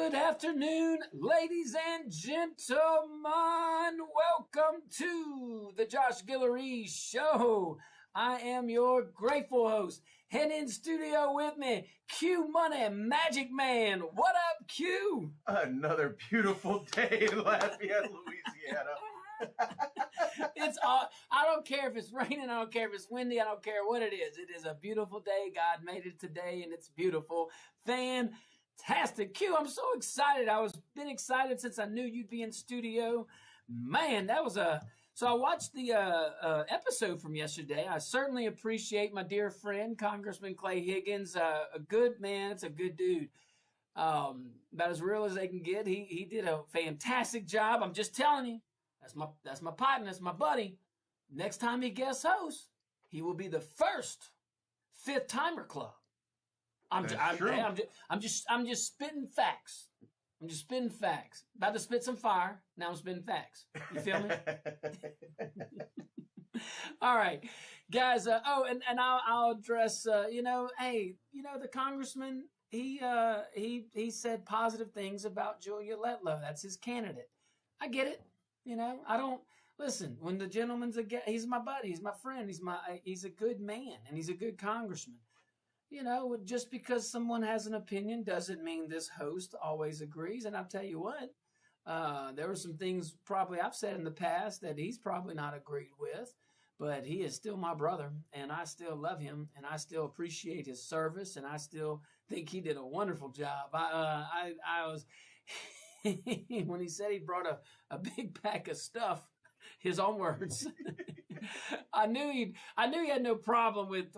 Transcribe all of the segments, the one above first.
Good afternoon, ladies and gentlemen. Welcome to the Josh Guillory Show. I am your grateful host. And in studio with me, Q Money Magic Man. What up, Q? Another beautiful day in Lafayette, Louisiana. I don't care if it's raining. I don't care if it's windy. I don't care what it is. It is a beautiful day. God made it today, and it's beautiful. Fantastic. Q, I'm so excited. Been excited since I knew you'd be in studio. Man, so I watched the episode from yesterday. I certainly appreciate my dear friend, Congressman Clay Higgins. A good man. It's a good dude. About as real as they can get. He did a fantastic job. I'm just telling you. That's my partner. That's my buddy. Next time he guest hosts, he will be the first fifth timer club. I'm just spitting facts. I'm just spitting facts. About to spit some fire. Now I'm spitting facts. You feel me? All right, guys. And I'll address. The congressman. He said positive things about Julia Letlow. That's his candidate. I get it. I don't listen when the gentleman's he's my buddy. He's my friend. He's a good man and he's a good congressman. Just because someone has an opinion doesn't mean this host always agrees. And I'll tell you what, there were some things probably I've said in the past that he's probably not agreed with, but he is still my brother and I still love him and I still appreciate his service and I still think he did a wonderful job. I was, when he said he brought a big pack of stuff, his own words, I knew he had no problem with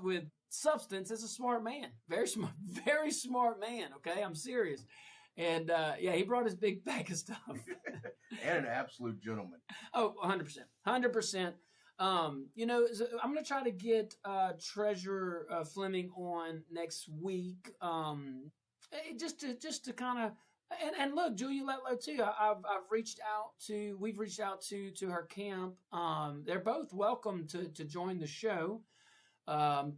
substance. As a smart man, very smart man. Okay, I'm serious. And he brought his big bag of stuff. And an absolute gentleman. Oh, 100%. I'm going to try to get Treasurer Fleming on next week. Just to kind of. And look, Julia Letlow too. We've reached out to her camp. They're both welcome to join the show.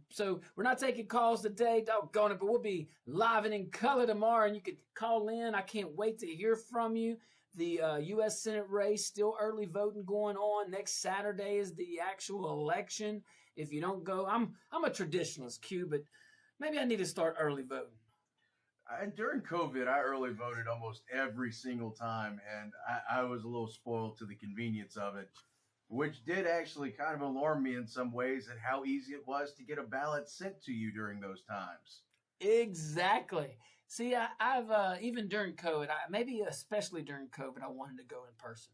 So we're not taking calls today, doggone it, but we'll be live and in color tomorrow, and you can call in. I can't wait to hear from you. The U.S. Senate race, still early voting going on. Next Saturday is the actual election. If you don't go, I'm a traditionalist, Q, but maybe I need to start early voting. During COVID, I early voted almost every single time, and I was a little spoiled to the convenience of it, which did actually kind of alarm me in some ways at how easy it was to get a ballot sent to you during those times. Exactly. See, I've even during COVID, maybe especially during COVID, I wanted to go in person.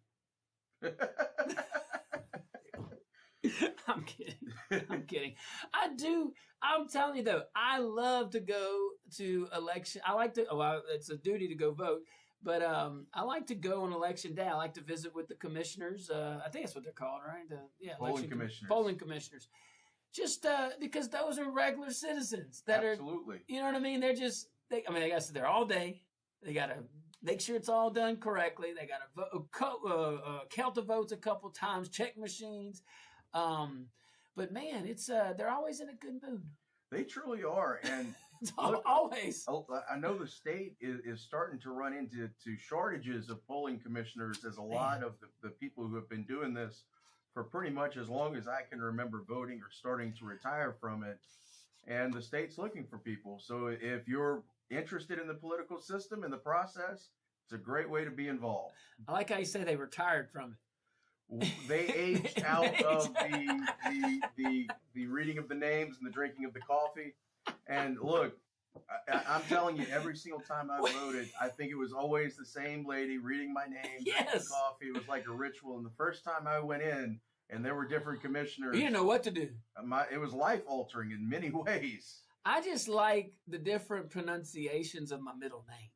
I'm kidding. I do. I'm telling you though, I love to go to election. I like to. It's a duty to go vote, but I like to go on election day. I like to visit with the commissioners. I think that's what they're called, right? Polling commissioners. Polling commissioners. Just because those are regular citizens that Absolutely. You know what I mean? They're just. They got to sit there all day. They got to make sure it's all done correctly. They got to count the votes a couple times, check machines. But man, it's they're always in a good mood. They truly are, and always. I know the state is starting to run into shortages of polling commissioners, as a lot of the people who have been doing this for pretty much as long as I can remember voting or starting to retire from it, and the state's looking for people. So if you're interested in the political system and the process, it's a great way to be involved. I like how you say they retired from it. They aged out of the reading of the names and the drinking of the coffee. And look, I'm telling you, every single time I voted, I think it was always the same lady reading my name, drinking coffee. It was like a ritual. And the first time I went in and there were different commissioners, you didn't know what to do. It was life-altering in many ways. I just like the different pronunciations of my middle name.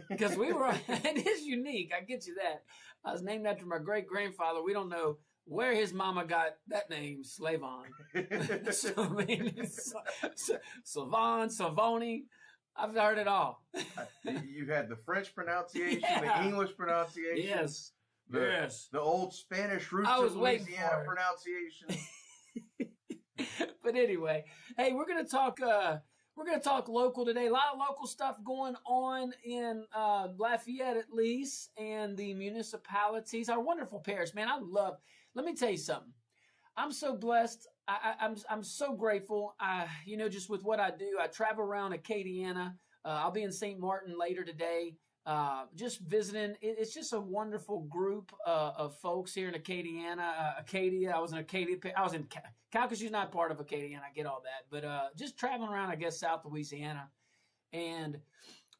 Because it is unique. I get you that. I was named after my great-grandfather. We don't know where his mama got that name, Slavon. So, I mean, Slavon, Savoni. I've heard it all. You've had the French pronunciation, the English pronunciation. Yes. The old Spanish roots of Louisiana pronunciation. But anyway, hey, we're going to talk We're going to talk local today. A lot of local stuff going on in Lafayette, at least, and the municipalities. Our wonderful parish, man. Let me tell you something. I'm so blessed. I'm so grateful. Just with what I do, I travel around Acadiana. I'll be in St. Martin later today. Just visiting. It's just a wonderful group of folks here in Acadiana. Acadia. I was in Acadia. I was in Calcasioux, not part of Acadia, and I get all that. But just traveling around, I guess, South Louisiana, and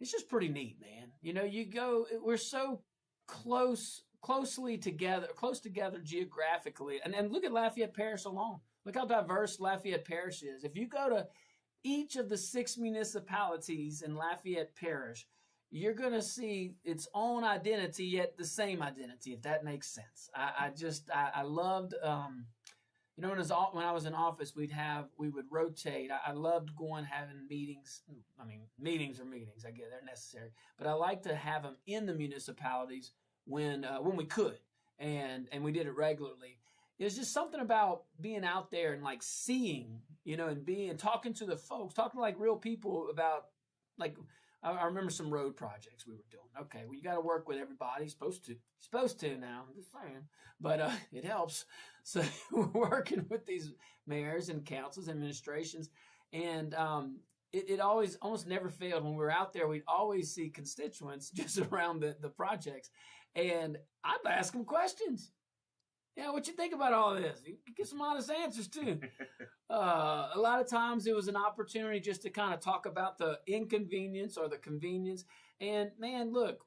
it's just pretty neat, man. You go. We're so close together geographically, and look at Lafayette Parish alone. Look how diverse Lafayette Parish is. If you go to each of the 6 municipalities in Lafayette Parish, you're going to see its own identity, yet the same identity, if that makes sense. I loved, when I was in office, we would rotate. I loved going, having meetings. I mean, meetings are meetings. I get they're necessary. But I like to have them in the municipalities when we could. And we did it regularly. There's just something about being out there and like seeing, and talking to the folks, talking to like real people about like, I remember some road projects we were doing. Okay, well, you got to work with everybody. Supposed to now. I'm just saying, but it helps. So we're working with these mayors and councils, administrations, and it always almost never failed. When we were out there, we'd always see constituents just around the projects, and I'd ask them questions. What you think about all this? You get some honest answers too. A lot of times it was an opportunity just to kind of talk about the inconvenience or the convenience. And man, look,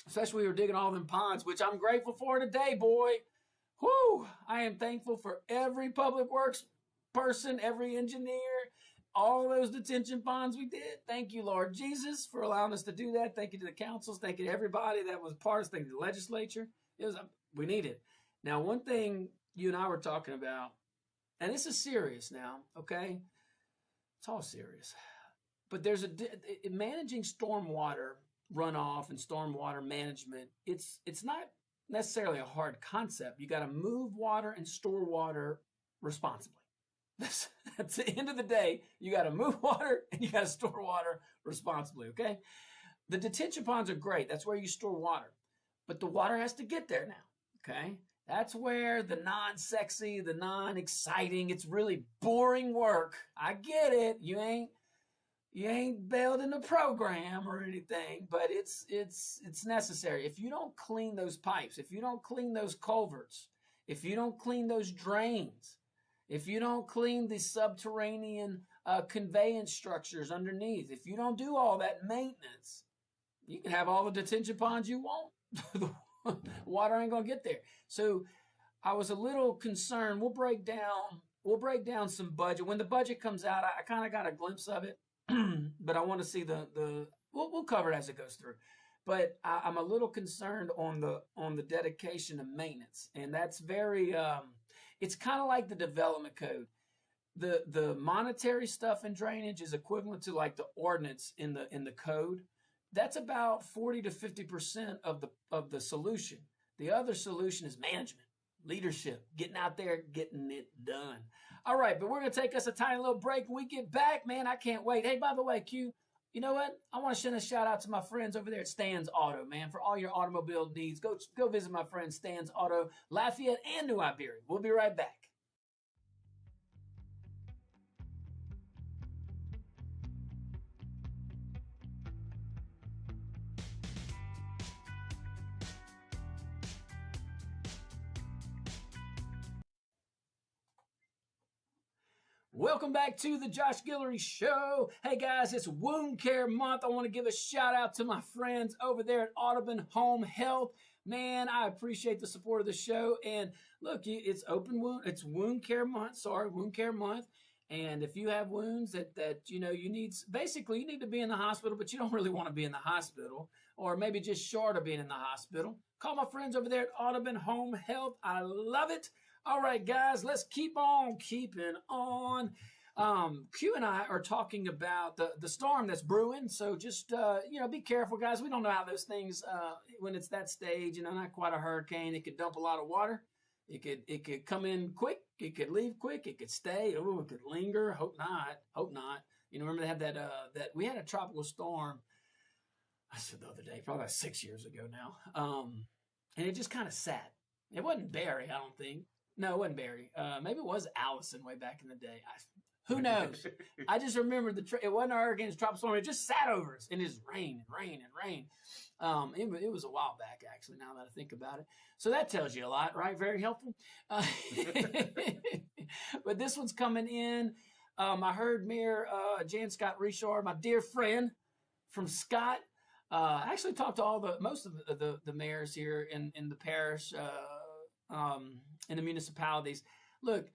especially we were digging all them ponds, which I'm grateful for today, boy. Whoo! I am thankful for every public works person, every engineer, all those detention ponds we did. Thank you, Lord Jesus, for allowing us to do that. Thank you to the councils. Thank you to everybody that was part of it. Thank you to the legislature. We need it. Now, one thing you and I were talking about, and this is serious now, okay? It's all serious. But there's managing stormwater runoff and stormwater management. It's not necessarily a hard concept. You got to move water and store water responsibly. That's the end of the day. You got to move water and you got to store water responsibly, okay? The detention ponds are great. That's where you store water. But the water has to get there now, okay? That's where the non-sexy, the non-exciting, it's really boring work. I get it. You ain't bailed in the program or anything, but it's necessary. If you don't clean those pipes, if you don't clean those culverts, if you don't clean those drains, if you don't clean the subterranean conveyance structures underneath, if you don't do all that maintenance, you can have all the detention ponds you want. Water ain't gonna get there. So I was a little concerned. We'll break down some budget. When the budget comes out, I kind of got a glimpse of it, but I want to see we'll cover it as it goes through. But I'm a little concerned on the dedication of maintenance, and that's very. It's kind of like the development code. The monetary stuff in drainage is equivalent to like the ordinance in the code. That's about 40 to 50% of the solution. The other solution is management, leadership, getting out there, getting it done. All right, but we're going to take us a tiny little break. When we get back, man, I can't wait. Hey, by the way, Q, you know what? I want to send a shout out to my friends over there at Stan's Auto, man, for all your automobile needs. Go visit my friend Stan's Auto, Lafayette and New Iberia. We'll be right back. Welcome back to the Josh Guillory Show. Hey guys, it's Wound Care Month. I want to give a shout out to my friends over there at Audubon Home Health. Man, I appreciate the support of the show. And look, it's Wound Care Month. Wound Care Month. And if you have wounds that you need, basically you need to be in the hospital, but you don't really want to be in the hospital, or maybe just short of being in the hospital, call my friends over there at Audubon Home Health. I love it. All right, guys, let's keep on keeping on. Q and I are talking about the storm that's brewing. So just, be careful, guys. We don't know how those things, when it's that stage, not quite a hurricane. It could dump a lot of water. It could come in quick. It could leave quick. It could stay. Oh, it could linger. Hope not. You know, remember they had that we had a tropical storm. I said the other day, probably about 6 years ago now. And it just kind of sat. It wasn't Barry, I don't think. No, it wasn't Barry. Maybe it was Allison way back in the day. Who knows? I just remember it wasn't a hurricane, it was a tropical storm. It just sat over us, and it just rained and rained and rained. It was a while back, actually, now that I think about it. So that tells you a lot, right? Very helpful. But this one's coming in. I heard Mayor Jan Scott Richard, my dear friend from Scott. I actually talked to most of the mayors here in the parish, in the municipalities. Look,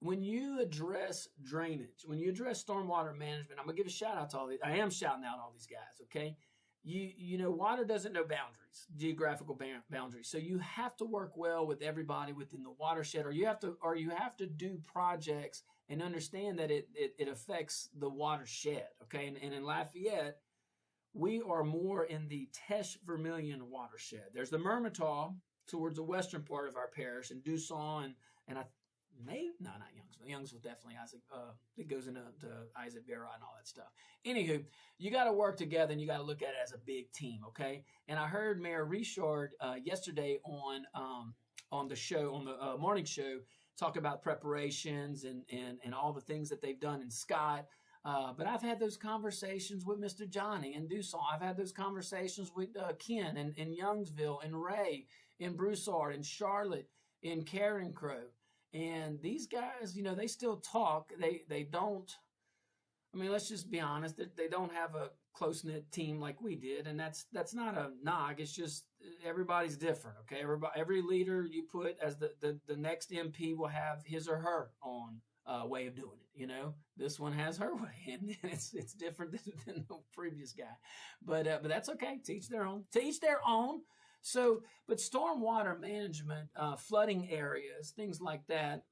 when you address drainage, when you address stormwater management, I'm gonna give a shout out to all these. I am shouting out all these guys. Okay, you know, water doesn't know boundaries, geographical boundaries. So you have to work well with everybody within the watershed, or you have to do projects and understand that it affects the watershed. Okay, and in Lafayette, we are more in the Teche Vermilion watershed. There's the Mermentau towards the western part of our parish, and Dusson, and not Youngsville. Youngsville definitely Isaac. It goes into Isaac Barra and all that stuff. Anywho, you got to work together, and you got to look at it as a big team, okay? And I heard Mayor Richard yesterday on the show, on the morning show, talk about preparations and all the things that they've done in Scott. But I've had those conversations with Mr. Johnny in Dusson. I've had those conversations with Ken in Youngsville, and Ray in Broussard, and Charlotte in Carencro. And these guys, you know, they still talk. They don't, I mean, let's just be honest, they don't have a close-knit team like we did. And that's not a knock. It's just everybody's different, okay? Every leader you put as the next MP will have his or her own way of doing it. You know, this one has her way, and it's different than the previous guy. But that's okay. To each their own. To each their own. So, but stormwater management, flooding areas, things like that,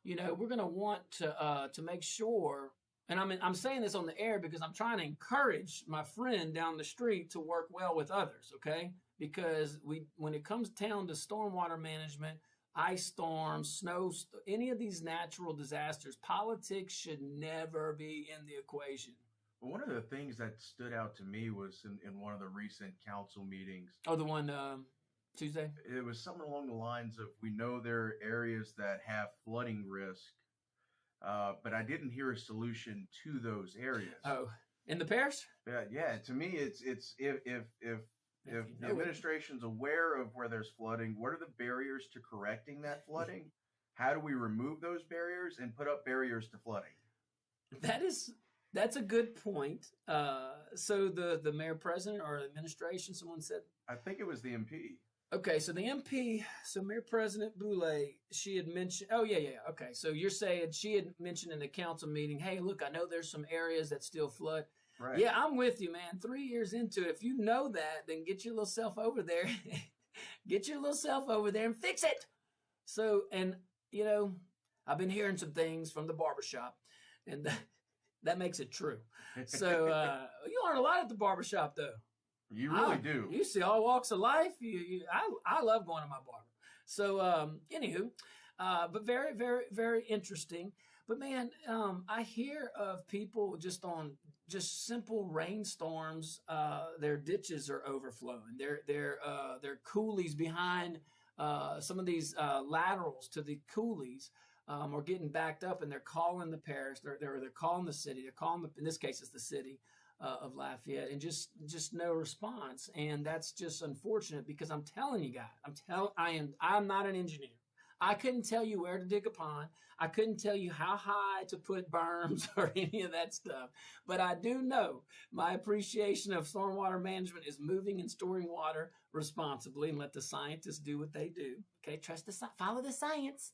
you know, we're going to want to make sure, and I'm saying this on the air because I'm trying to encourage my friend down the street to work well with others, okay? Because when it comes down to stormwater management, ice storms, snow, any of these natural disasters, politics should never be in the equation. Well, one of the things that stood out to me was in one of the recent council meetings. Oh, the one Tuesday? It was something along the lines of, we know there are areas that have flooding risk, but I didn't hear a solution to those areas. Oh, in the parish? Yeah. To me, it's if the administration's aware of where there's flooding, what are the barriers to correcting that flooding? How do we remove those barriers and put up barriers to flooding? That's a good point. So the mayor president or administration, someone said? I think it was the MP. Okay, so the MP, so Mayor President Boulay, she had mentioned, okay. So you're saying she had mentioned in the council meeting, hey, look, I know there's some areas that still flood. Right. Yeah, I'm with you, man. 3 years into it, if you know that, then get your little self over there. Get your little self over there and fix it. So, and, you know, I've been hearing some things from the barbershop, and that makes it true. So you learn a lot at the barbershop, though. You really do. You see all walks of life. I love going to my barber. So, anywho, but very, very, very interesting. But man, I hear of people just simple rainstorms. Their ditches are overflowing. Their coulees behind some of these laterals to the coulees are getting backed up, and they're calling the parish. They're calling the city. They're calling in this case it's the city of Lafayette, and just no response. And that's just unfortunate, because I'm telling you guys, I'm not an engineer. I couldn't tell you where to dig a pond. I couldn't tell you how high to put berms or any of that stuff. But I do know my appreciation of stormwater management is moving and storing water responsibly, and let the scientists do what they do. Okay, follow the science.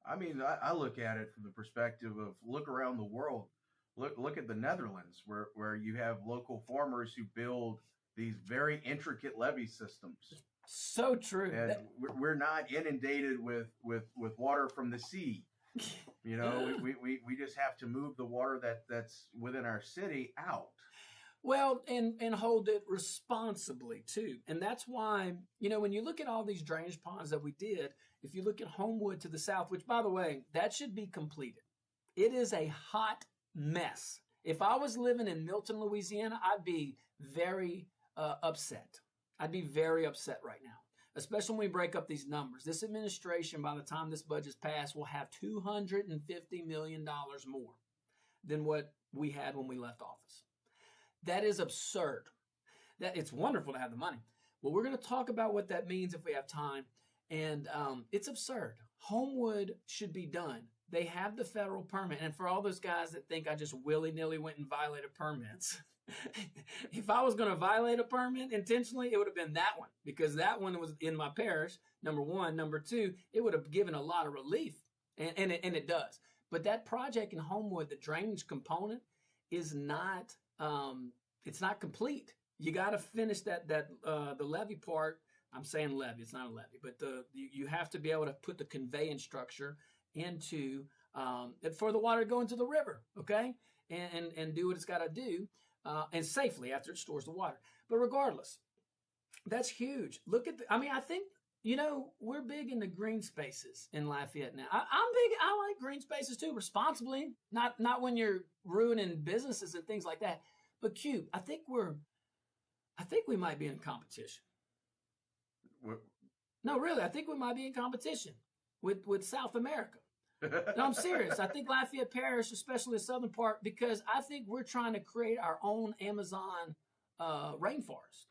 I mean, I look at it from the perspective of, look around the world. Look at the Netherlands, where you have local farmers who build these very intricate levee systems. So true. And we're not inundated with water from the sea. You know, we just have to move the water that's within our city out. Well, and hold it responsibly too. And that's why, you know, when you look at all these drainage ponds that we did, if you look at Homewood to the south, which by the way, that should be completed. It is a hot mess. If I was living in Milton, Louisiana, I'd be very upset. I'd be very upset right now, especially when we break up these numbers. This administration, by the time this budget's passed, will have $250 million more than what we had when we left office. That is absurd. That it's wonderful to have the money. Well, we're going to talk about what that means if we have time. And it's absurd. Homewood should be done. They have the federal permit. And for all those guys that think I just willy-nilly went and violated permits, if I was going to violate a permit intentionally, it would have been that one, because that one was in my parish, number one. Number two, it would have given a lot of relief, and it does. But that project in Homewood, the drainage component, is not it's not complete. You got to finish the levee part. I'm saying levee, it's not a levee, but you have to be able to put the conveyance structure into for the water to go into the river, okay, and do what it's got to do, and safely after it stores the water. But regardless, that's huge. Look at I think, we're big into green spaces in Lafayette now. I'm big. I like green spaces too, responsibly, not when you're ruining businesses and things like that. But Q, I think we might be in competition. What? No, really, I think we might be in competition with South America. No, I'm serious. I think Lafayette Parish, especially the southern part, because I think we're trying to create our own Amazon rainforest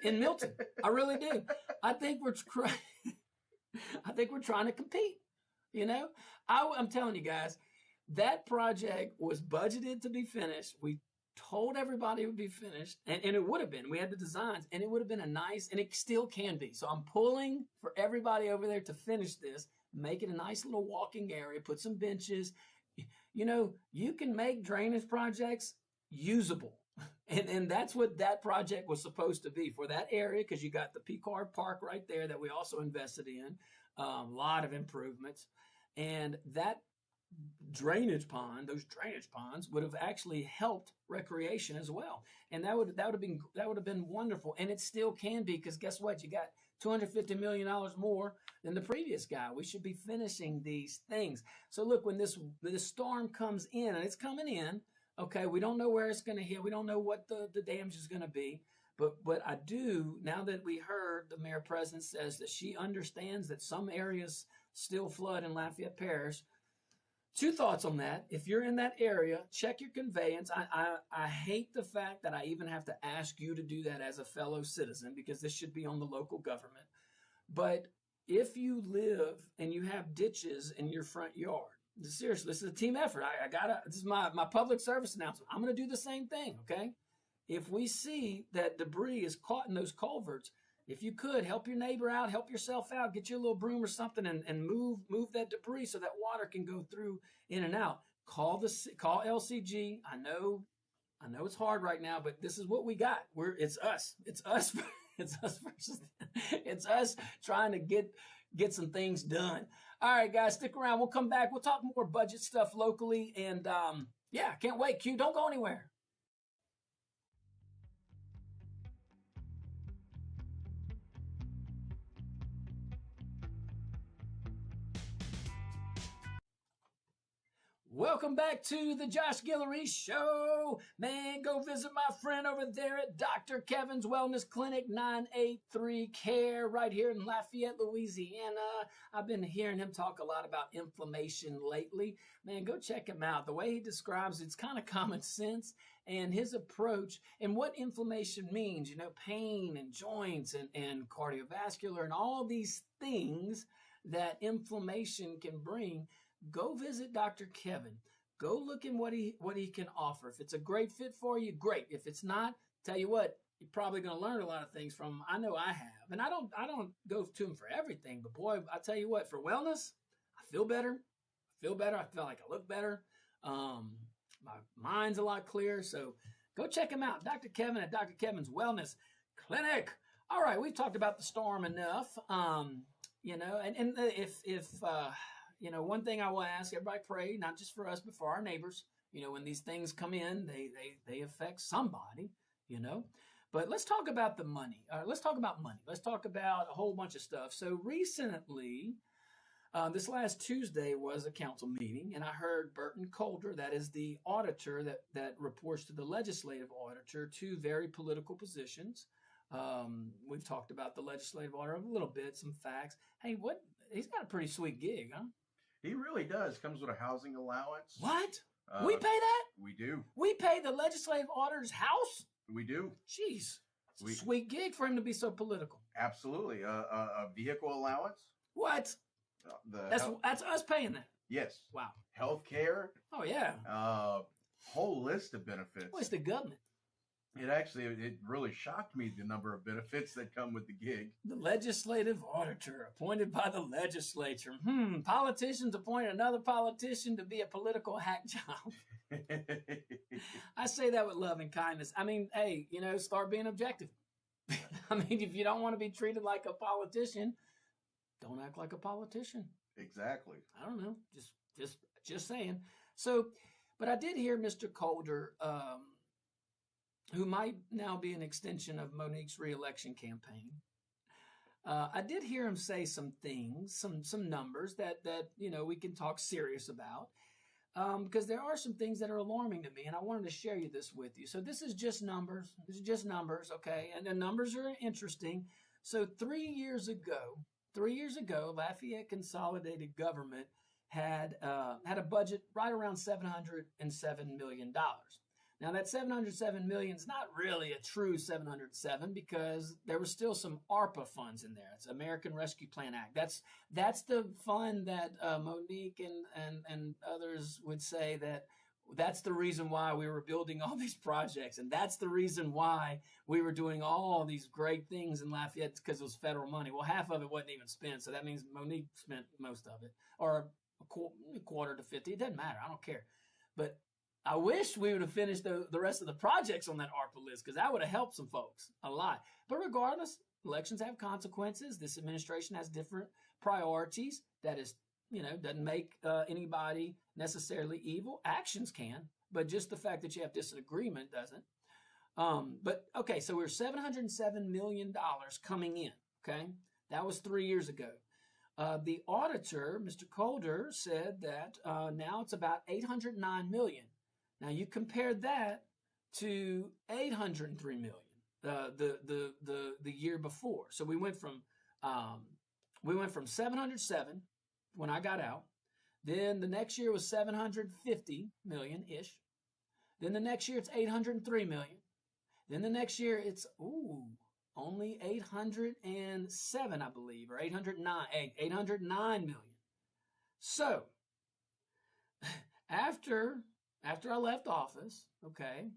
in Milton. I really do. I think we're trying to compete. I'm telling you guys, that project was budgeted to be finished. We told everybody it would be finished, and it would have been. We had the designs, and it would have been a nice, and it still can be. So I'm pulling for everybody over there to finish this, make it a nice little walking area, put some benches. You can make drainage projects usable. And that's what that project was supposed to be for that area, because you got the Picard Park right there that we also invested in, a lot of improvements. And that those drainage ponds would have actually helped recreation as well. And that would have been wonderful. And it still can be, because guess what? You got $250 million more than the previous guy. We should be finishing these things. So look, when this storm comes in, and it's coming in, okay, we don't know where it's going to hit. We don't know what the damage is going to be. But I do, now that we heard the mayor president says that she understands that some areas still flood in Lafayette Parish. Two thoughts on that. If you're in that area, check your conveyance. I hate the fact that I even have to ask you to do that as a fellow citizen, because this should be on the local government. But if you live and you have ditches in your front yard, seriously, this is a team effort. This is my public service announcement. I'm going to do the same thing, okay? If we see that debris is caught in those culverts, if you could, help your neighbor out, help yourself out, get your little broom or something and move that debris so that water can go through in and out. Call LCG. I know it's hard right now, but this is what we got. It's us. It's us versus it's us trying to get some things done. All right, guys, stick around. We'll come back. We'll talk more budget stuff locally. And can't wait. Q, don't go anywhere. Welcome back to the Josh Guillory Show. Man, go visit my friend over there at Dr. Kevin's Wellness Clinic, 983 Care, right here in Lafayette, Louisiana. I've been hearing him talk a lot about inflammation lately. Man, go check him out. The way he describes it's kind of common sense, and his approach and what inflammation means, pain and joints and cardiovascular and all these things that inflammation can bring. Go visit Dr. Kevin. Go look at what he can offer. If it's a great fit for you, great. If it's not, tell you what, you're probably going to learn a lot of things from him. I know I have. And I don't go to him for everything, but boy, I tell you what, for wellness, I feel better. I feel like I look better. My mind's a lot clearer. So go check him out. Dr. Kevin at Dr. Kevin's Wellness Clinic. All right, we've talked about the storm enough. One thing I will ask everybody, pray, not just for us, but for our neighbors. When these things come in, they affect somebody, But let's talk about the money. Let's talk about money. Let's talk about a whole bunch of stuff. So recently, This last Tuesday was a council meeting, and I heard Burton Coulter, that is the auditor that reports to the legislative auditor, two very political positions. We've talked about the legislative auditor a little bit, some facts. Hey, he's got a pretty sweet gig, huh? He really does. Comes with a housing allowance. What? We pay that? We do. We pay the legislative auditor's house? We do. Jeez. Sweet gig for him to be so political. Absolutely. A vehicle allowance. What? That's us paying that. Yes. Wow. Health care. Oh, yeah. Whole list of benefits. Well, it's the government. It really shocked me, the number of benefits that come with the gig. The legislative auditor appointed by the legislature. Politicians appoint another politician to be a political hack job. I say that with love and kindness. I mean, hey, start being objective. I mean, if you don't want to be treated like a politician, don't act like a politician. Exactly. I don't know. Just saying. So, but I did hear Mr. Coulter, who might now be an extension of Monique's reelection campaign. I did hear him say some things, some numbers that we can talk serious about, because there are some things that are alarming to me, and I wanted to share this with you. So this is just numbers. This is just numbers, okay? And the numbers are interesting. So 3 years ago, Lafayette Consolidated Government had a budget right around $707 million. Now that 707 million is not really a true 707 because there was still some ARPA funds in there. It's American Rescue Plan Act. That's the fund that Monique and others would say that's the reason why we were building all these projects, and that's the reason why we were doing all these great things in Lafayette, because it was federal money. Well, half of it wasn't even spent, so that means Monique spent most of it, or a quarter to 50. It doesn't matter. I don't care. But I wish we would have finished the rest of the projects on that ARPA list, because that would have helped some folks a lot. But regardless, elections have consequences. This administration has different priorities. That is, doesn't make anybody necessarily evil. Actions can, but just the fact that you have disagreement doesn't. But okay, so we're $707 million coming in. Okay, that was 3 years ago. The auditor, Mr. Coulter, said that now it's about $809 million. Now you compare that to $803 million the year before. So we went from 707 when I got out. Then the next year was 750 million ish. Then the next year it's 803 million. Then the next year it's only 807, I believe, or 809 million. So after I left office, okay,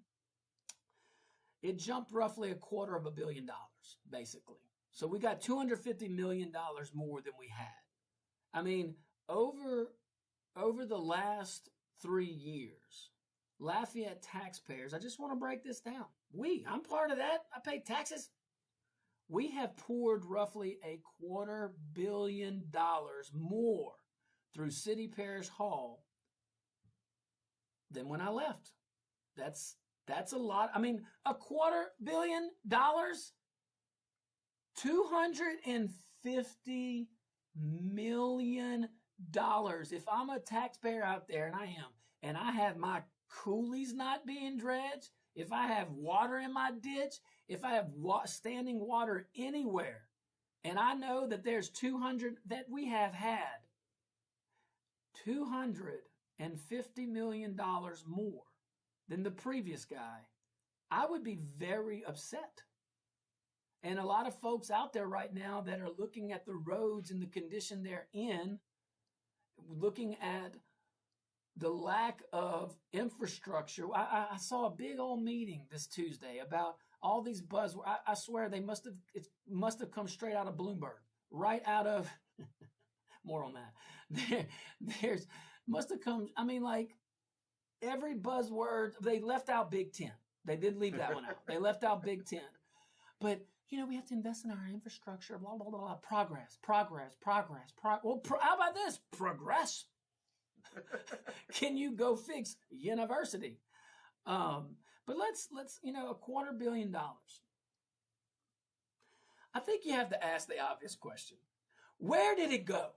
it jumped roughly $250 million, basically. So we got $250 million more than we had. I mean, over the last 3 years, Lafayette taxpayers, I just want to break this down. I'm part of that. I pay taxes. We have poured roughly $250 million more through City Parish Hall than when I left. That's a lot. I mean, $250 million, $250 million. If I'm a taxpayer out there, and I am, and I have my coulees not being dredged, if I have water in my ditch, if I have standing water anywhere, and I know that there's that we have had $250 million more than the previous guy, I would be very upset. And a lot of folks out there right now that are looking at the roads and the condition they're in, looking at the lack of infrastructure. I saw a big old meeting this Tuesday about all these buzzwords. I swear it must have come straight out of Bloomberg, right out of, more on that. Must have come, I mean, like every buzzword, they left out Big Ten. They did leave that one out. They left out Big Ten. But, we have to invest in our infrastructure, blah, blah, blah, blah. Progress. Well, how about this? Progress. Can you go fix university? But let's $250 million. I think you have to ask the obvious question. Where did it go?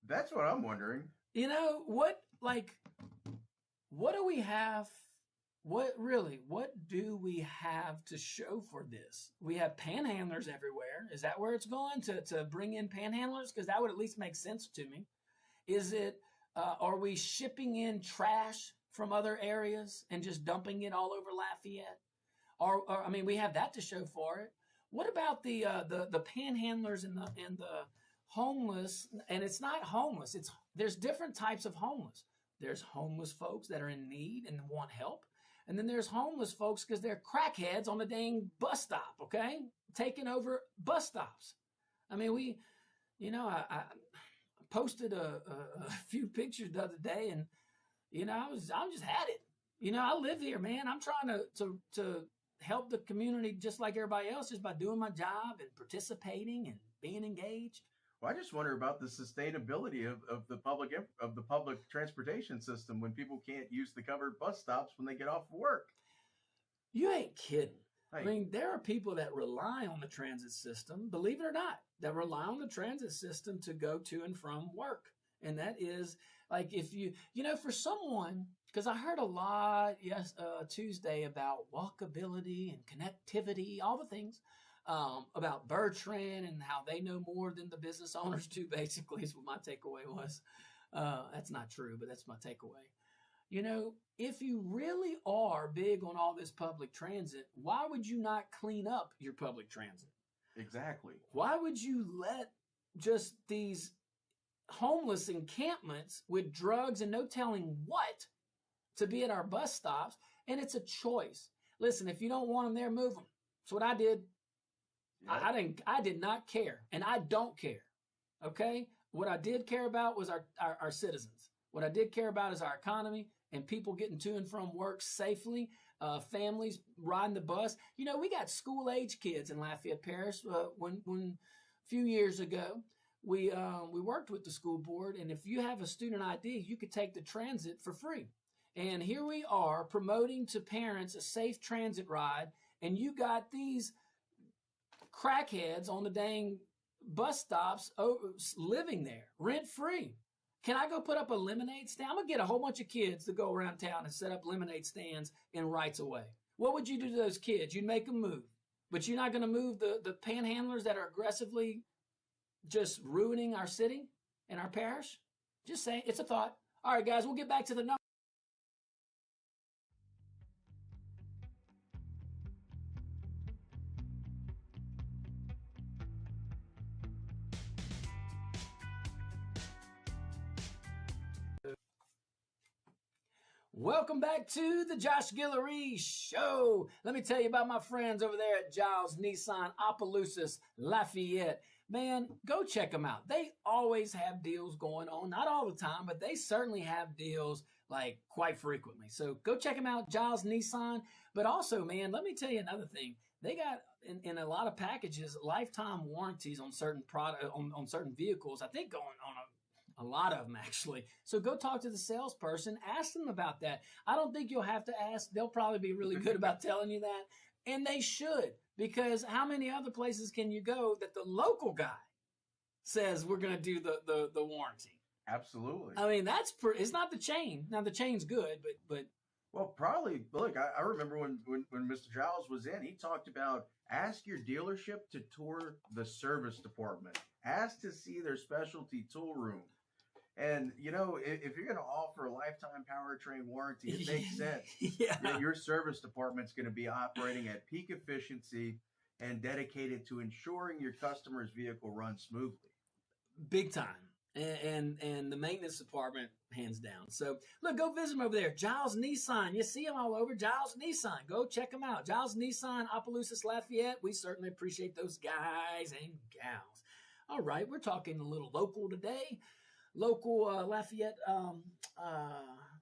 That's what I'm wondering. You know, what do we have? What do we have to show for this? We have panhandlers everywhere. Is that where it's going to bring in panhandlers? Because that would at least make sense to me. Is it, are we shipping in trash from other areas and just dumping it all over Lafayette? Or I mean, we have that to show for it. What about the panhandlers and the homeless? And it's not homeless. There's different types of homeless. There's homeless folks that are in need and want help. And then there's homeless folks because they're crackheads on the dang bus stop, okay? Taking over bus stops. I mean, I posted a few pictures the other day, and, I just had it. I live here, man. I'm trying to help the community just like everybody else, just by doing my job and participating and being engaged. Well, I just wonder about the sustainability of the public transportation system when people can't use the covered bus stops when they get off work. You ain't kidding. Hey. I mean, there are people that rely on the transit system, believe it or not, that rely on the transit system to go to and from work. And that is like, if for someone, because I heard a lot Tuesday about walkability and connectivity, all the things. About Bertrand and how they know more than the business owners do, basically, is what my takeaway was. That's not true, but that's my takeaway. If you really are big on all this public transit, why would you not clean up your public transit? Exactly. Why would you let just these homeless encampments with drugs and no telling what to be at our bus stops? And it's a choice. Listen, if you don't want them there, move them. That's what I did. Yep. I did not care, and I don't care. Okay? What I did care about was our citizens. What I did care about is our economy and people getting to and from work safely, families riding the bus. We got school-age kids in Lafayette Parish. When a few years ago, we worked with the school board, and if you have a student ID, you could take the transit for free. And here we are promoting to parents a safe transit ride, and you got these crackheads on the dang bus stops living there rent free. Can I go put up a lemonade stand? I'm gonna get a whole bunch of kids to go around town and set up lemonade stands in rights of way. What would you do to those kids? You'd make them move, but you're not gonna move the panhandlers that are aggressively just ruining our city and our parish. Just saying, it's a thought. All right, guys, we'll get back to the numbers. Welcome back to the Josh Guillory Show. Let me tell you about my friends over there at Giles Nissan, Opelousas, Lafayette. Man, go check them out. They always have deals going on. Not all the time, but they certainly have deals like quite frequently. So go check them out, Giles Nissan. But also, man, let me tell you another thing. They got in a lot of packages lifetime warranties on certain on certain vehicles. I think going on a lot of them, actually. So go talk to the salesperson. Ask them about that. I don't think you'll have to ask. They'll probably be really good about telling you that. And they should, because how many other places can you go that the local guy says we're going to do the warranty? Absolutely. I mean, it's not the chain. Now, the chain's good, but well, probably. Look, I remember when Mr. Giles was in, he talked about ask your dealership to tour the service department. Ask to see their specialty tool room. And, if you're going to offer a lifetime powertrain warranty, it makes sense. Yeah. Your service department's going to be operating at peak efficiency and dedicated to ensuring your customer's vehicle runs smoothly. Big time. And the maintenance department, hands down. So, look, go visit them over there. Giles Nissan. You see them all over. Giles Nissan. Go check them out. Giles Nissan, Opelousas, Lafayette. We certainly appreciate those guys and gals. All right, we're talking a little local today. Local Lafayette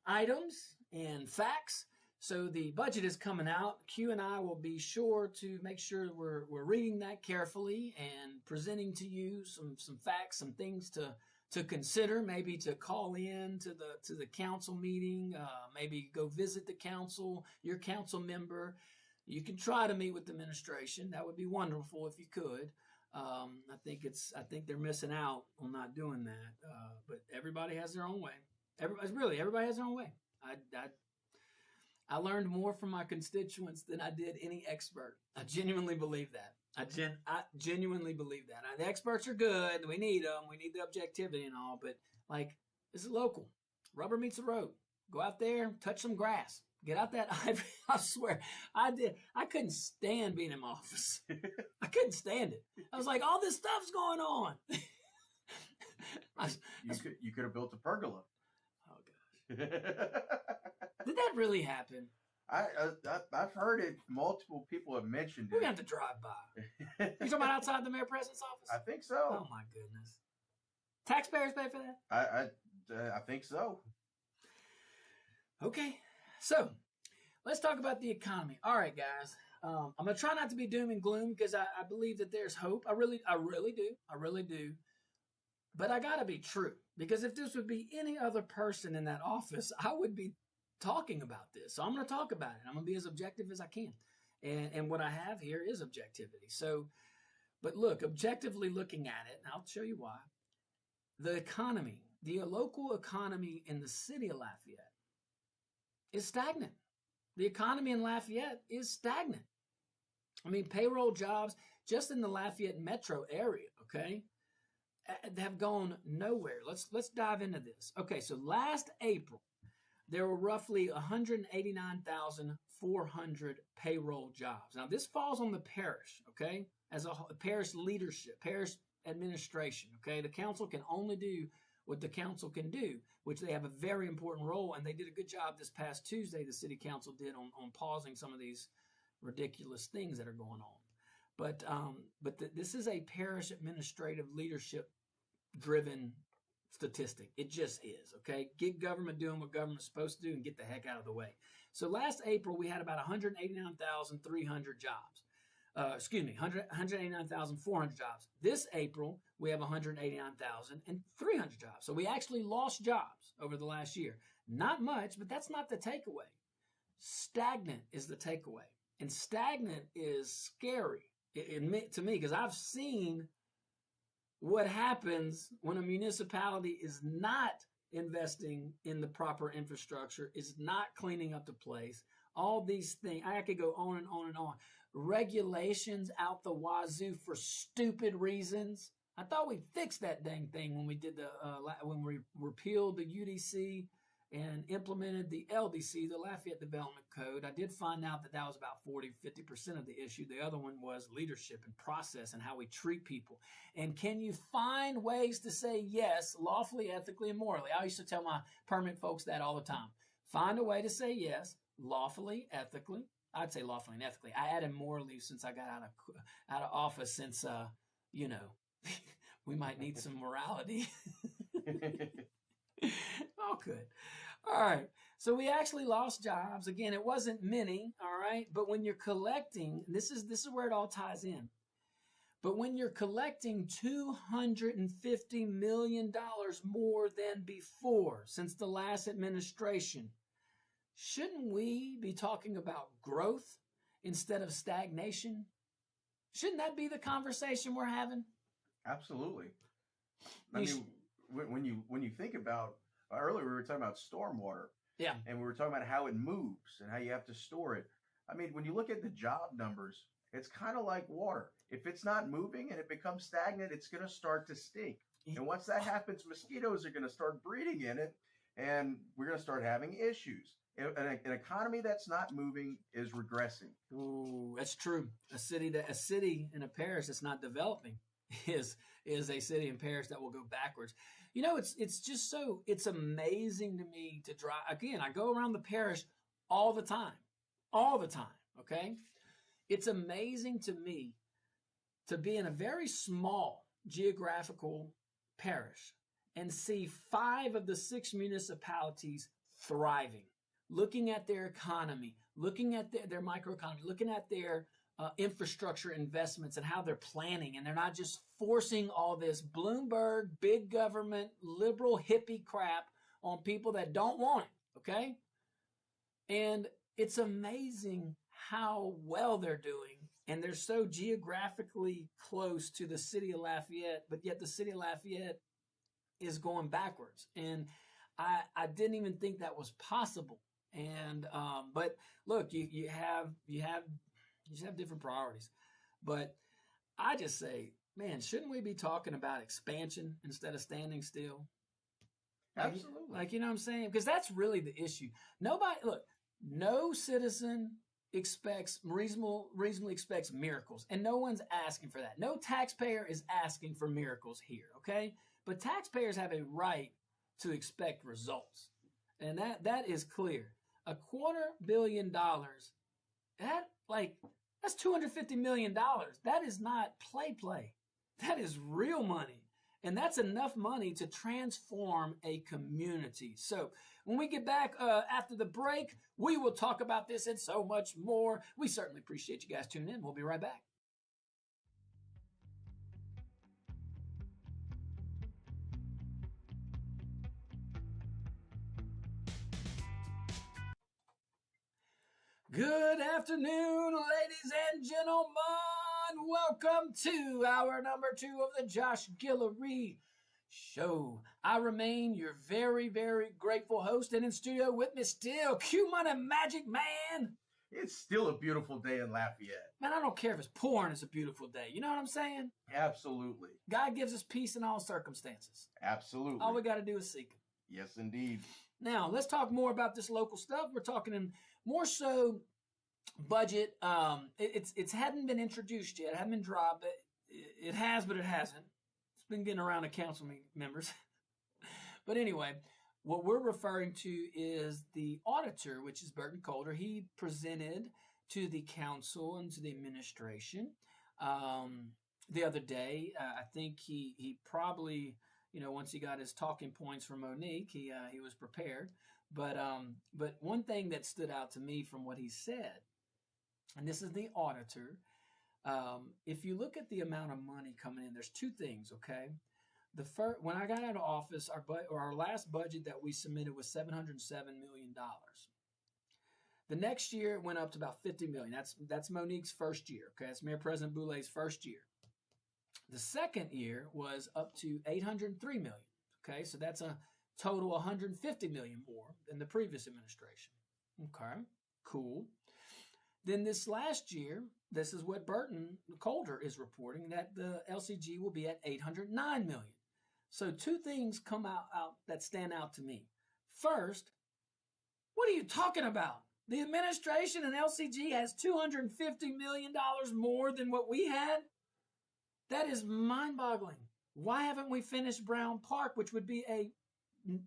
items and facts. So the budget is coming out. Q and I will be sure to make sure we're reading that carefully and presenting to you some facts, some things to consider. Maybe to call in to the council meeting. Maybe go visit the council, your council member. You can try to meet with the administration. That would be wonderful if you could. I think they're missing out on not doing that. But everybody has their own way. Everybody has their own way. I learned more from my constituents than I did any expert. I genuinely believe that. I genuinely believe that. The experts are good. We need them. We need the objectivity and all. But like, this is local. Rubber meets the road. Go out there, touch some grass. Get out that ivory. I swear, I did. I couldn't stand being in my office. I couldn't stand it. I was like, all this stuff's going on. You could have built a pergola. Oh gosh. Did that really happen? I've heard it. Multiple people have mentioned it. We're going to have to drive by. You talking about outside the mayor president's office? I think so. Oh my goodness. Taxpayers pay for that? I think so. Okay. So let's talk about the economy. All right, guys. I'm going to try not to be doom and gloom because I believe that there's hope. I really do. But I got to be true, because if this would be any other person in that office, I would be talking about this. So I'm going to talk about it. I'm going to be as objective as I can. And what I have here is objectivity. So, but look, objectively looking at it, and I'll show you why. The economy, the local economy in the city of Lafayette is stagnant. The economy in Lafayette is stagnant. I mean, payroll jobs just in the Lafayette metro area, okay, have gone nowhere. Let's dive into this. Okay, so last April, there were roughly 189,400 payroll jobs. Now, this falls on the parish, okay, as a parish leadership, parish administration, okay? The council can only do what the council can do, which they have a very important role, and they did a good job this past Tuesday, the city council did, on pausing some of these ridiculous things that are going on. But this is a parish administrative leadership driven statistic. It just is, okay? Get government doing what government's supposed to do and get the heck out of the way. So last April, we had about 189,300 jobs. 189,400 jobs. This April, we have 189,300 jobs. So we actually lost jobs over the last year. Not much, but that's not the takeaway. Stagnant is the takeaway. And stagnant is scary to me, because I've seen what happens when a municipality is not investing in the proper infrastructure, is not cleaning up the place. All these things, I could go on and on and on. Regulations out the wazoo for stupid reasons. I thought we fixed that dang thing when we did when we repealed the UDC and implemented the LDC, the Lafayette Development Code. I did find out that was about 40-50% of the issue. The other one was leadership and process and how we treat people. And can you find ways to say yes, lawfully, ethically, and morally? I used to tell my permit folks that all the time. Find a way to say yes, lawfully, ethically. I'd say lawfully and ethically. I added morally since I got out of office, since, we might need some morality. All good. All right. So we actually lost jobs. Again, it wasn't many. All right. But when you're collecting, this is where it all ties in. But when you're collecting $250 million more than before, since the last administration, shouldn't we be talking about growth instead of stagnation? Shouldn't that be the conversation we're having? Absolutely. I mean, when you think about, earlier we were talking about stormwater. Yeah. And we were talking about how it moves and how you have to store it. I mean, when you look at the job numbers, it's kind of like water. If it's not moving and it becomes stagnant, it's going to start to stink. And once that happens, mosquitoes are going to start breeding in it, and we're going to start having issues. An economy that's not moving is regressing. Ooh, that's true. A city and a parish that's not developing is a city and parish that will go backwards. You know, it's amazing to me to drive. Again, I go around the parish all the time. Okay. It's amazing to me to be in a very small geographical parish and see 5 of the 6 municipalities thriving, looking at their economy, looking at their microeconomy, looking at their infrastructure investments and how they're planning. And they're not just forcing all this Bloomberg, big government, liberal hippie crap on people that don't want it, okay? And it's amazing how well they're doing and they're so geographically close to the city of Lafayette, but yet the city of Lafayette is going backwards. And I didn't even think that was possible. And but look, you just have different priorities. But I just say, man, shouldn't we be talking about expansion instead of standing still? Absolutely. Like, you know what I'm saying? Because that's really the issue. No citizen reasonably expects miracles, and no one's asking for that. No taxpayer is asking for miracles here, okay? But taxpayers have a right to expect results, and that is clear. $250 million, that's $250 million. That is not play. That is real money. And that's enough money to transform a community. So when we get back after the break, we will talk about this and so much more. We certainly appreciate you guys tuning in. We'll be right back. Good afternoon, ladies and gentlemen. Welcome to hour number 2 of the Josh Guillory Show. I remain your very, very grateful host, and in studio with me still, Q Money Magic Man. It's still a beautiful day in Lafayette. Man, I don't care if it's pouring, it's a beautiful day. You know what I'm saying? Absolutely. God gives us peace in all circumstances. Absolutely. All we got to do is seek it. Yes, indeed. Now, let's talk more about this local stuff. We're talking in more so budget. It hadn't been introduced yet. It hadn't been dropped. It has, but it hasn't. It's been getting around to council members. But anyway, what we're referring to is the auditor, which is Burton Coulter. He presented to the council and to the administration the other day. I think he probably, once he got his talking points from Monique, he was prepared. But one thing that stood out to me from what he said, and this is the auditor, if you look at the amount of money coming in, there's two things, okay? When I got out of office, our last budget that we submitted was $707 million. The next year it went up to about $50 million. That's Monique's first year, okay? That's Mayor President Boulet's first year. The second year was up to $803 million, okay? So that's a total $150 million more than the previous administration. Okay, cool. Then this last year, this is what Burton Coulter is reporting, that the LCG will be at $809 million. So two things come out that stand out to me. First, what are you talking about? The administration and LCG has $250 million more than what we had? That is mind-boggling. Why haven't we finished Brown Park, which would be a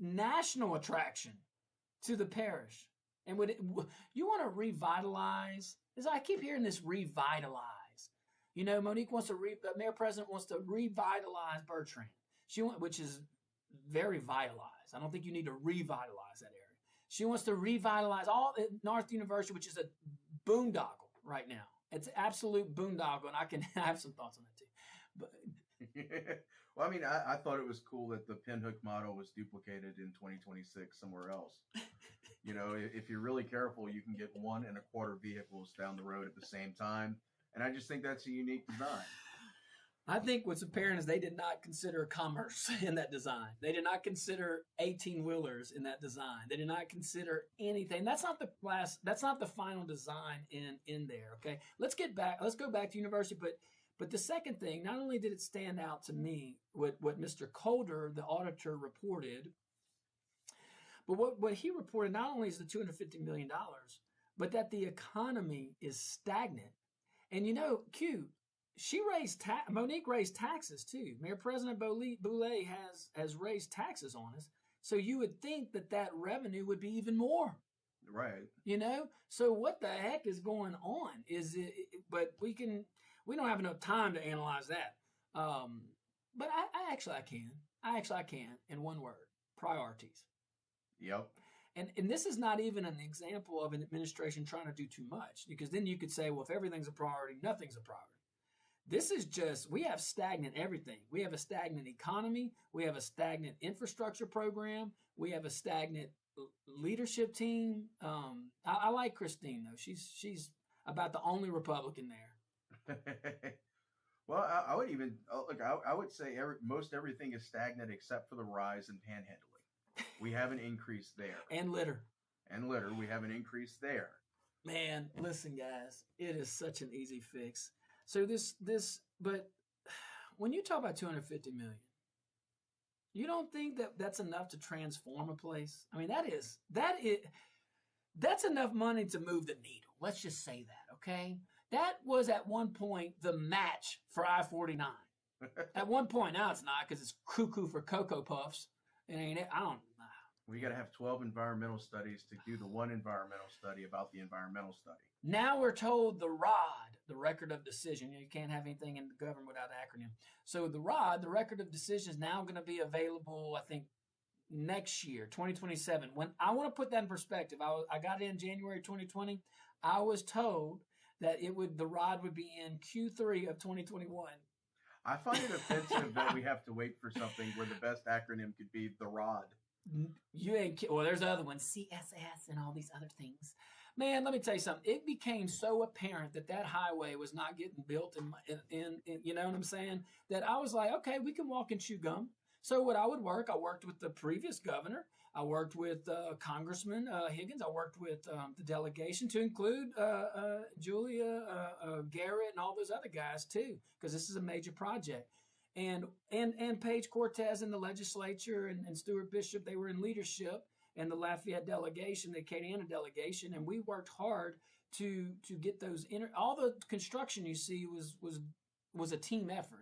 national attraction to the parish? And you want to revitalize? I keep hearing this revitalize. Monique wants to Mayor President wants to revitalize Bertrand. Which is very vitalized. I don't think you need to revitalize that area. She wants to revitalize all North University, which is a boondoggle right now. It's absolute boondoggle, and I have some thoughts on that too. But well, I thought it was cool that the pinhook model was duplicated in 2026 somewhere else. If you're really careful, you can get 1 1/4 vehicles down the road at the same time, and I just think that's a unique design. I think what's apparent is they did not consider commerce in that design. They did not consider 18-wheelers in that design. They did not consider anything. That's not the final design in there. Okay, let's go back to university. But the second thing, not only did it stand out to me what Mr. Coulter, the auditor, reported, but what he reported not only is the $250 million, but that the economy is stagnant. And Q. Monique raised taxes too. Mayor President Boulet has raised taxes on us. So you would think that revenue would be even more. Right. So what the heck is going on? But we don't have enough time to analyze that. But I actually can in one word: priorities. Yep. And this is not even an example of an administration trying to do too much, because then you could say, well, if everything's a priority, nothing's a priority. This is just, we have stagnant everything. We have a stagnant economy. We have a stagnant infrastructure program. We have a stagnant leadership team. I like Christine, though. She's about the only Republican there. Well, I would even look. I would say most everything is stagnant except for the rise in panhandling. We have an increase there, And litter. and litter. We have an increase there. Man, listen, guys, it is such an easy fix. So but when you talk about 250 million, you don't think that that's enough to transform a place? I mean, that's enough money to move the needle. Let's just say that, okay? That was at one point the match for I-49. At one point, now it's not because it's cuckoo for Cocoa Puffs. It ain't it. I don't know. We got to have 12 environmental studies to do the one environmental study about the environmental study. Now we're told the ROD, the record of decision. You can't have anything in the government without an acronym. So the ROD, the record of decision, is now going to be available, I think, next year, 2027. When I want to put that in perspective, I got it in January 2020. I was told that the ROD would be in Q3 of 2021. I find it offensive that we have to wait for something where the best acronym could be the ROD. You ain't well. There's other ones, CSS and all these other things. Man, let me tell you something. It became so apparent that highway was not getting built in you know what I'm saying? That I was like, okay, we can walk and chew gum. So what I worked with the previous governor. I worked with Congressman Higgins. I worked with the delegation to include Julia Garrett and all those other guys too, because this is a major project. And Paige Cortez in the legislature and Stuart Bishop, they were in leadership, and the Lafayette delegation, the Acadiana delegation, and we worked hard to get those all the construction you see was a team effort.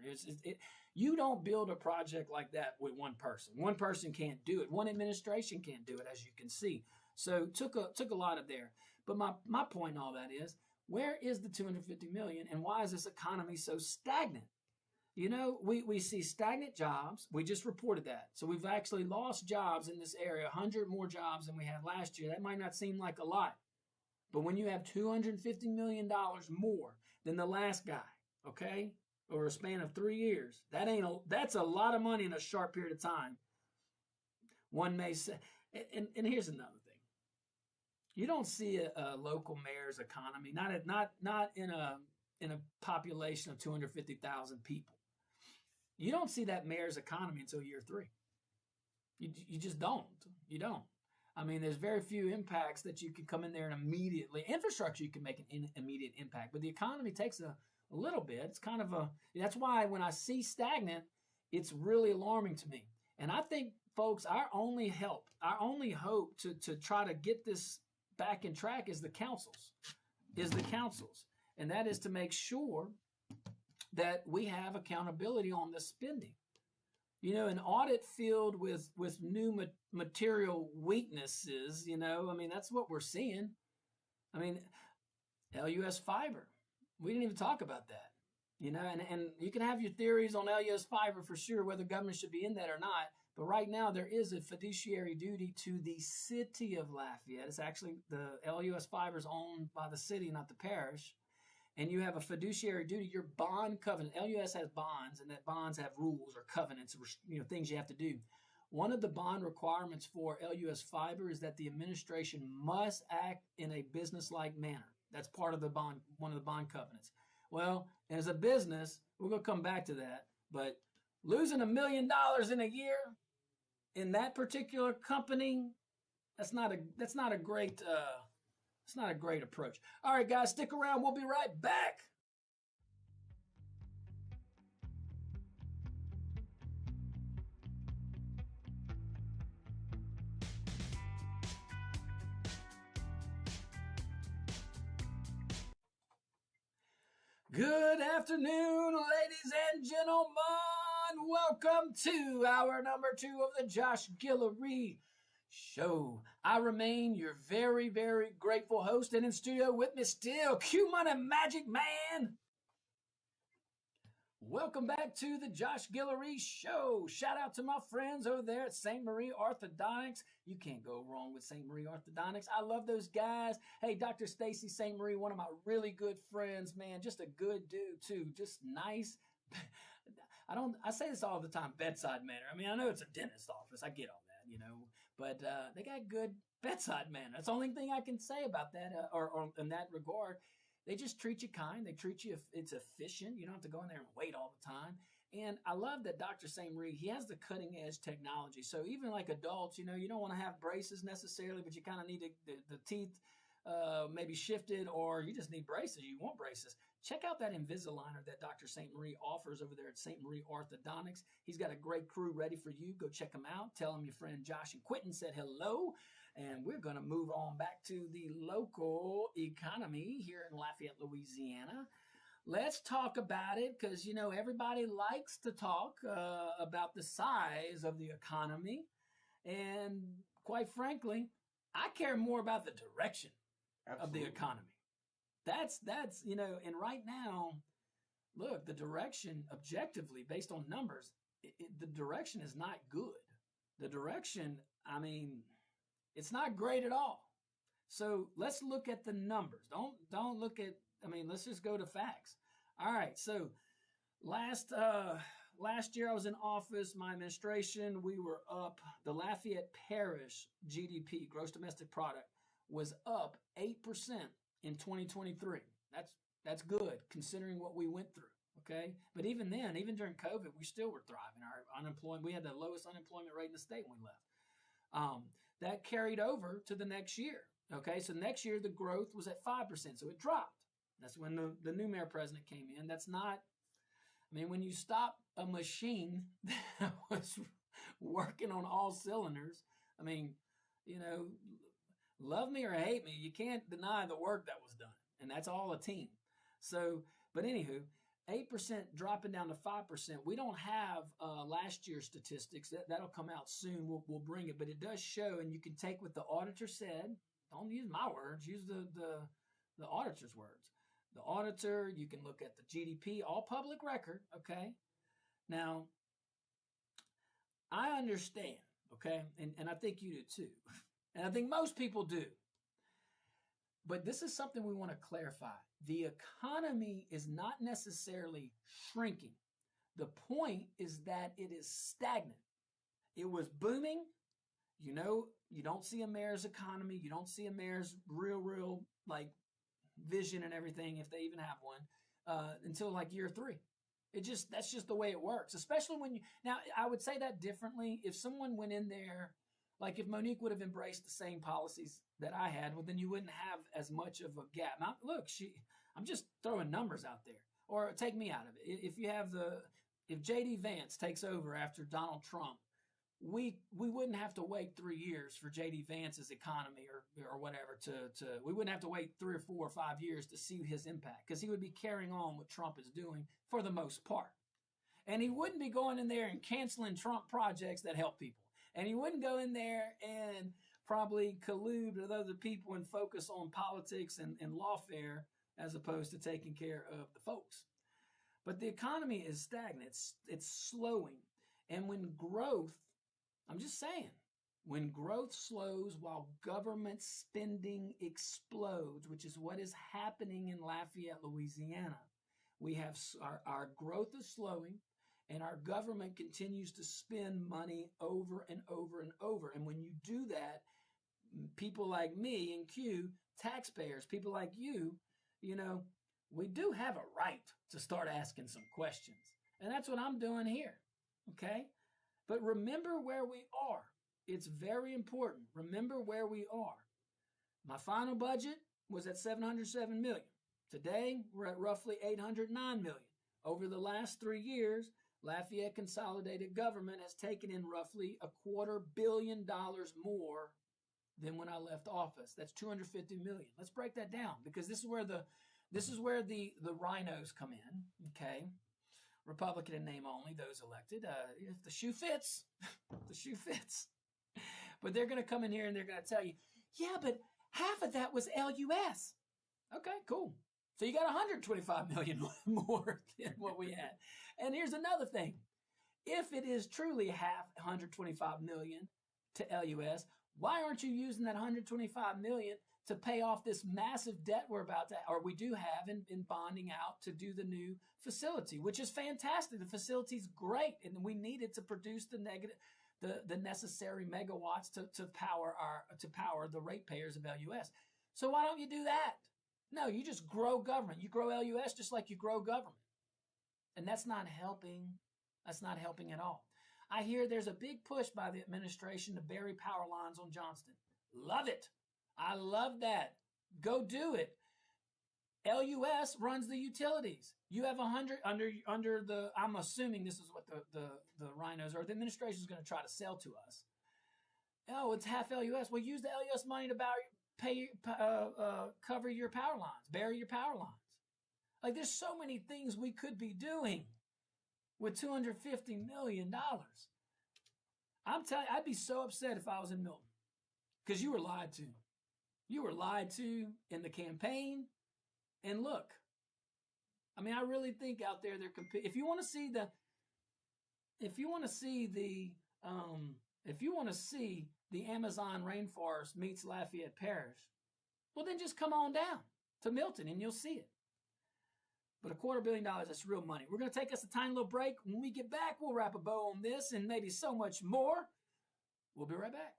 You don't build a project like that with one person. One person can't do it. One administration can't do it, as you can see. So took a lot of there. But my point in all that is, where is the 250 million, and why is this economy so stagnant? You know, we see stagnant jobs. We just reported that. So we've actually lost jobs in this area, 100 more jobs than we had last year. That might not seem like a lot. But when you have $250 million more than the last guy, okay, over a span of 3 years, that's a lot of money in a short period of time. One may say, and here's another thing. You don't see a local mayor's economy, not in a population of 250,000 people. You don't see that mayor's economy until year 3. You just don't. You don't. I mean, there's very few impacts that you can come in there and immediately. Infrastructure, you can make an immediate impact, but the economy takes a little bit. It's kind of that's why when I see stagnant, it's really alarming to me. And I think, folks, our only hope to try to get this back in track is the councils. And that is to make sure that we have accountability on the spending. You know, an audit filled with new material weaknesses, you know, I mean, that's what we're seeing. I mean, LUS fiber, we didn't even talk about that, you know, and you can have your theories on LUS fiber for sure, whether government should be in that or not. But right now there is a fiduciary duty to the city of Lafayette. It's actually the LUS fiber is owned by the city, not the parish. And you have a fiduciary duty, your bond covenant. LUS has bonds, and that bonds have rules or covenants, or, you know, things you have to do. One of the bond requirements for LUS Fiber is that the administration must act in a business-like manner. That's part of the bond, one of the bond covenants. Well, as a business, we're going to come back to that, but losing $1 million in a year in that particular company, that's not a great it's not a great approach. All right, guys, stick around. We'll be right back. Good afternoon, ladies and gentlemen. Welcome to hour number 2 of the Josh Guillory Show. I remain your very, very grateful host, and in studio with me still, Q Money Magic Man. Welcome back to the Josh Guillory Show. Shout out to my friends over there at St. Marie Orthodontics. You can't go wrong with St. Marie Orthodontics. I love those guys. Hey, Dr. Stacy St. Marie, one of my really good friends, man. Just a good dude, too. Just nice. I say this all the time, bedside manner. I mean, I know it's a dentist office. I get all that, you know. But they got good bedside manner. That's the only thing I can say about that, or in that regard. They just treat you kind. They treat you, it's efficient. You don't have to go in there and wait all the time. And I love that Dr. St. Marie, he has the cutting edge technology. So even like adults, you know, you don't want to have braces necessarily, but you kind of need the teeth maybe shifted, or you just need braces. You want braces. Check out that Invisaligner that Dr. St. Marie offers over there at St. Marie Orthodontics. He's got a great crew ready for you. Go check him out. Tell him your friend Josh and Quentin said hello. And we're going to move on back to the local economy here in Lafayette, Louisiana. Let's talk about it because, you know, everybody likes to talk about the size of the economy. And quite frankly, I care more about the direction of the economy. That's, you know, and right now, look, the direction objectively based on numbers, the direction is not good. The direction, I mean, it's not great at all. So let's look at the numbers. Don't look at, I mean, let's just go to facts. All right. So last year I was in office, my administration, we were up, the Lafayette Parish GDP, gross domestic product, was up 8% in 2023. That's good considering what we went through. Okay. But even then, even during COVID, we still were thriving. Our unemployment, we had the lowest unemployment rate in the state when we left. That carried over to the next year. Okay. So next year, the growth was at 5%. So it dropped. That's when the new mayor president came in. That's not, I mean, when you stop a machine that was working on all cylinders, I mean, you know, love me or hate me, you can't deny the work that was done. And that's all a team. So, but anywho, 8% dropping down to 5%. We don't have last year's statistics. That'll come out soon. We'll bring it. But it does show, and you can take what the auditor said. Don't use my words. Use the auditor's words. The auditor, you can look at the GDP, all public record, okay? Now, I understand, okay? And I think you do too. And I think most people do. But this is something we want to clarify. The economy is not necessarily shrinking. The point is that it is stagnant. It was booming. You know, you don't see a mayor's economy. You don't see a mayor's real, like, vision and everything, if they even have one, until like year 3. That's just the way it works. Especially when now I would say that differently. If someone went in there, like if Monique would have embraced the same policies that I had, well, then you wouldn't have as much of a gap. Now, look, I'm just throwing numbers out there, or take me out of it. If J.D. Vance takes over after Donald Trump, we wouldn't have to wait 3 years for J.D. Vance's economy or whatever we wouldn't have to wait 3 or 4 or 5 years to see his impact, because he would be carrying on what Trump is doing for the most part. And he wouldn't be going in there and canceling Trump projects that help people. And he wouldn't go in there and probably collude with other people and focus on politics and lawfare as opposed to taking care of the folks. But the economy is stagnant. It's slowing. And when growth, I'm just saying, when growth slows while government spending explodes, which is what is happening in Lafayette, Louisiana, we have our growth is slowing, and our government continues to spend money over and over and over. And when you do that, people like me and Q, taxpayers, people like you, you know, we do have a right to start asking some questions. And that's what I'm doing here, okay? But remember where we are. It's very important. Remember where we are. My final budget was at $707 million. Today, we're at roughly $809 million. Over the last 3 years, Lafayette Consolidated Government has taken in roughly $250 million more than when I left office. That's $250 million. Let's break that down, because this is where the rhinos come in, okay? Republican in name only, those elected. If the shoe fits, the shoe fits. But they're going to come in here and they're going to tell you, yeah, but half of that was LUS. Okay, cool. So you got $125 million more than what we had. And here's another thing. If it is truly half $125 million to LUS, why aren't you using that $125 million to pay off this massive debt we're about to, or we do have in bonding out to do the new facility, which is fantastic. The facility's great, and we need it to produce the necessary megawatts to power the ratepayers of LUS. So why don't you do that? No, you just grow government. You grow LUS just like you grow government. And that's not helping. That's not helping at all. I hear there's a big push by the administration to bury power lines on Johnston. Love it. I love that. Go do it. LUS runs the utilities. You have 100 under the, I'm assuming this is what the rhinos or the administration is going to try to sell to us. Oh, it's half LUS. Well, use the LUS money to cover your power lines, bury your power lines. Like, there's so many things we could be doing with $250 million. I'm telling you, I'd be so upset if I was in Milton because you were lied to. You were lied to in the campaign. And look, I mean, I really think out there they're competing. If you want to see the Amazon rainforest meets Lafayette Parish, well, then just come on down to Milton and you'll see it. But $250 million, that's real money. We're going to take us a tiny little break. When we get back, we'll wrap a bow on this and maybe so much more. We'll be right back.